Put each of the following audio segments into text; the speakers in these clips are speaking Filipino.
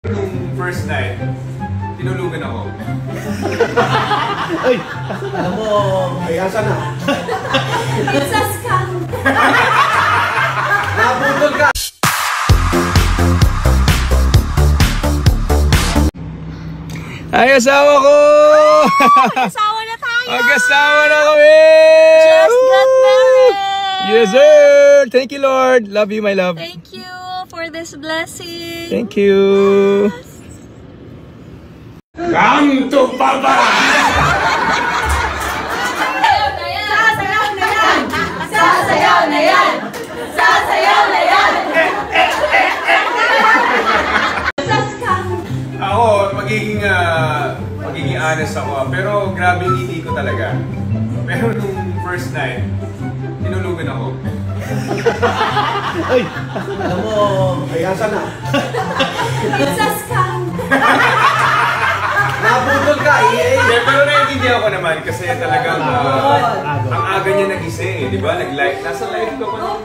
Nung first night, tinulugan ako. Ay! Alam mo, ay asa na? It's a scam! Nabudol ka! Ay, asawa ko! Asawa na tayo! Mag-asawa na kami! Just got married! Yes, sir! Thank you, Lord. Love you, my love. Thank you for this blessing. Thank you. Come to Papa! Sasayaw na yan! Sasayaw na yan! Sasayaw na yan! Ako, magiging honest ako. Pero grabe yung ngiti ko talaga. Pero nung first night, tinulugan ako. Ay! Alam mo, ay asa na? It's a scam! Nabudol ka! Pero naiintindihan ko naman kasi talagang ang aga niya nagising eh, di ba? Nag-live, nasa live ka pa noon.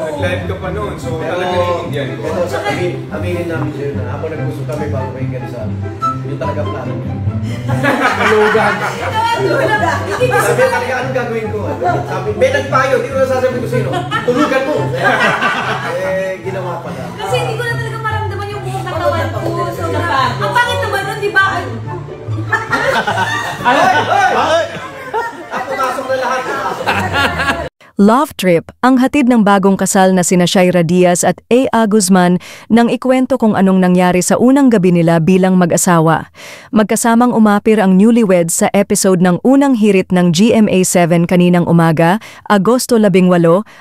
Nag-live ka pa noon, so talagang naiintindihan ko. Pero sa aminin namin sa'yo na habang nag-gusto kami bago kayo kanisal, yun talaga plano niya. Tulugan! Sabi talaga, anong gagawin ko? Sabi, may nagpayo, hindi ko na sasabihin ko sino. Tulugan mo! Ginawa pala. Kasi hindi ko na talaga maramdaman yung buong katawan ko. Ang pangit naman nun, di ba? Ay! Pumasok na lahat. Love Trip, ang hatid ng bagong kasal na sina Shaira Diaz at A.A. Guzman nang ikwento kung anong nangyari sa unang gabi nila bilang mag-asawa. Magkasamang umapir ang newlyweds sa episode ng unang hirit ng GMA7 kaninang umaga, Agosto 18,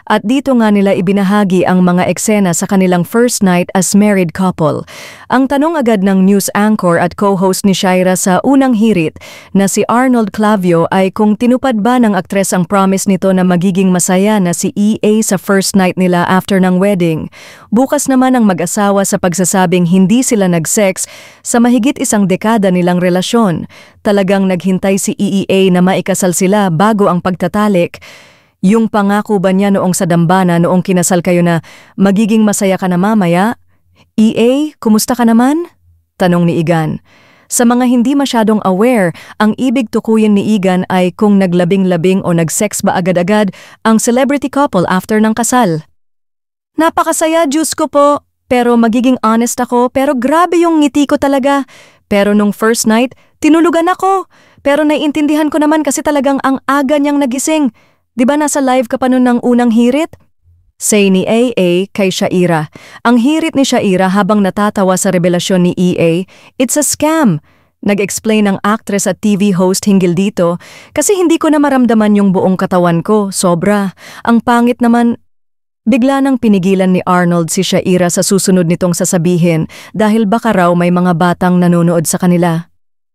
at dito nga nila ibinahagi ang mga eksena sa kanilang first night as married couple. Ang tanong agad ng news anchor at co-host ni Shaira sa unang hirit na si Arnold Clavio ay kung tinupad ba ng aktres ang promise nito na magiging masaya na si EA sa first night nila after ng wedding. Bukas naman ang mag-asawa sa pagsasabing hindi sila nag-sex sa mahigit isang dekada nilang relasyon. Talagang naghintay si EA na maikasal sila bago ang pagtatalik. Yung pangako ba niya noong sa dambana noong kinasal kayo na magiging masaya ka na mamaya? EA, kumusta ka naman? Tanong ni Igan. Sa mga hindi masyadong aware, ang ibig tukuyin ni Igan ay kung naglabing-labing o nag-sex ba agad-agad ang celebrity couple after ng kasal. Napakasaya, Diyos ko po. Pero magiging honest ako, pero grabe yung ngiti ko talaga. Pero nung first night, tinulugan ako. Pero naiintindihan ko naman kasi talagang ang aga niyang nagising. Di ba nasa live ka pa nun ng unang hirit? Say ni AA kay Shaira. Ang hirit ni Shaira habang natatawa sa revelasyon ni EA, it's a scam. Nag-explain ang actress at TV host hinggil dito kasi hindi ko na maramdaman yung buong katawan ko, sobra. Ang pangit naman, bigla nang pinigilan ni Arnold si Shaira sa susunod nitong sasabihin dahil baka raw may mga batang nanonood sa kanila.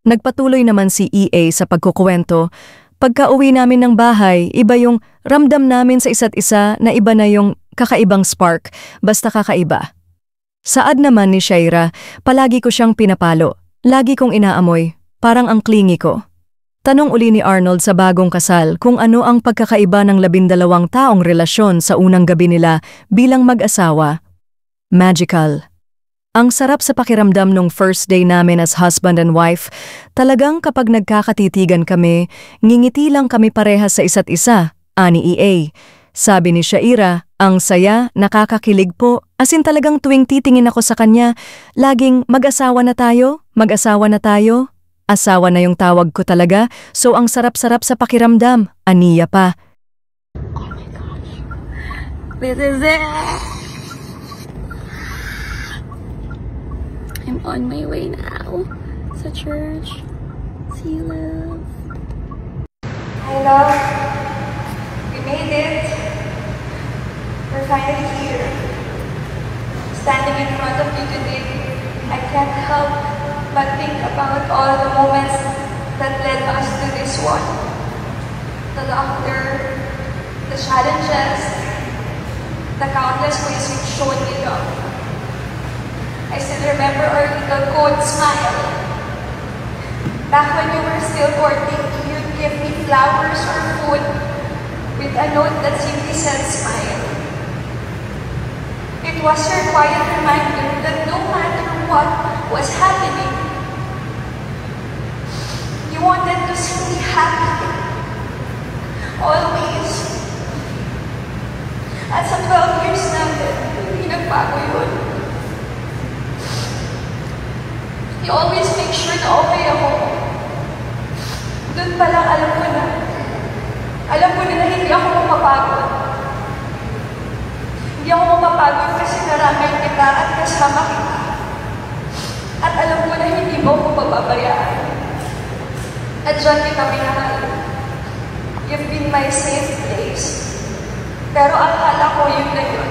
Nagpatuloy naman si EA sa pagkukwento. Pagka-uwi namin ng bahay, iba yung ramdam namin sa isa't isa na iba na yung kakaibang spark, basta kakaiba. Saad naman ni Shaira, palagi ko siyang pinapalo, lagi kong inaamoy, parang ang clingy ko. Tanong uli ni Arnold sa bagong kasal kung ano ang pagkakaiba ng 12 taong relasyon sa unang gabi nila bilang mag-asawa. Magical. Ang sarap sa pakiramdam nung first day namin as husband and wife. Talagang kapag nagkakatitigan kami, ngingiti lang kami parehas sa isa't isa, ani EA. Sabi ni Shaira, ang saya, nakakakilig po, as in talagang tuwing titingin ako sa kanya, laging mag-asawa na tayo, mag-asawa na tayo. Asawa na yung tawag ko talaga, so ang sarap-sarap sa pakiramdam, aniya pa. Oh my gosh. This is it. I'm on my way now sa church. See you, love. Hi, love. We made it. We're finally here. Standing in front of you today, I can't help but think about all the moments that led us to this one. The laughter, the challenges, the countless ways you've shown me love. I still remember our little code smile. Back when you were still courting, you'd give me flowers or food with a note that simply said smile. It was your quiet reminder that no matter what was happening. You wanted to see me happy. Always. At sa 12 years natin, hindi nagbago yun. You always make sure na okay ako. Doon pa lang alam ko na. Alam ko na hindi ako mapapagod. Hindi ako mapapagod kasi naramay kita at kasama kita. At alam ko na hindi mo ako pababayaan. At dyan kita minahal. You've been my safe place. Pero akala ko yun na yun.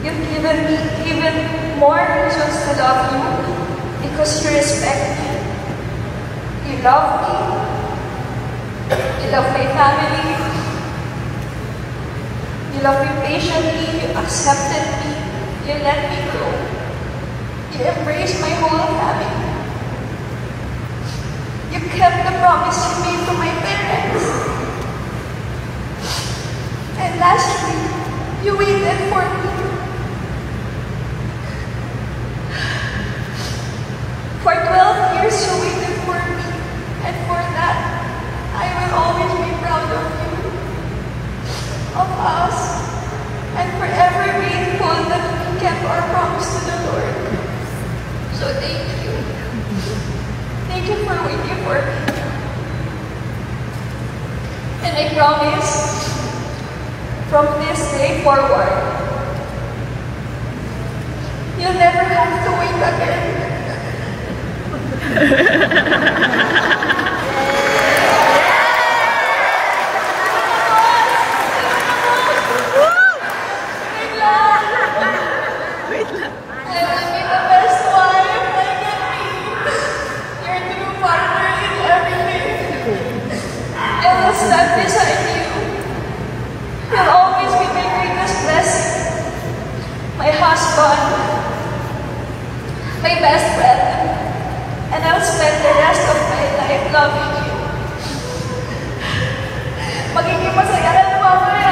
You've given me even more reasons to love you because you respect me. You love me. You love my family. You love me patiently. You accepted me. You let me grow. You embraced my whole family. You kept the promise you made to my parents. And lastly, you waited for me. For 12 years, you waited for me. And for that, I will always be proud of you, of us, and forever grateful that we kept our promise to the Lord. So thank you. Thank you for waiting for me. And I promise, from this day forward, you'll never have to wait again. Stand beside you. You'll always be my greatest blessing, my husband, my best friend, and I'll spend the rest of my life loving you. Magiging masaya na mamaya.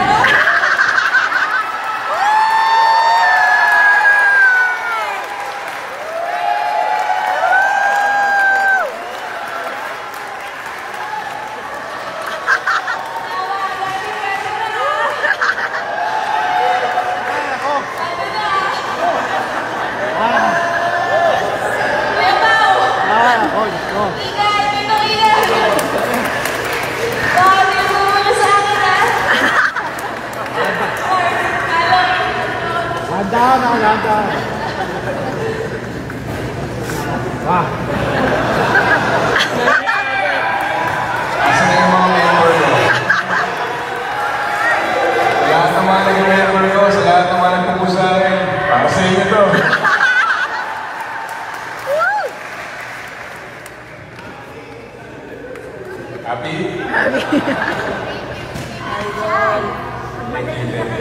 Wah. Asa na yung mga member ko? Lahat ng mga naging member ko, sa lahat ng mga nagpupo sa akin, para sa inyo to. Happy? Happy. Thank you.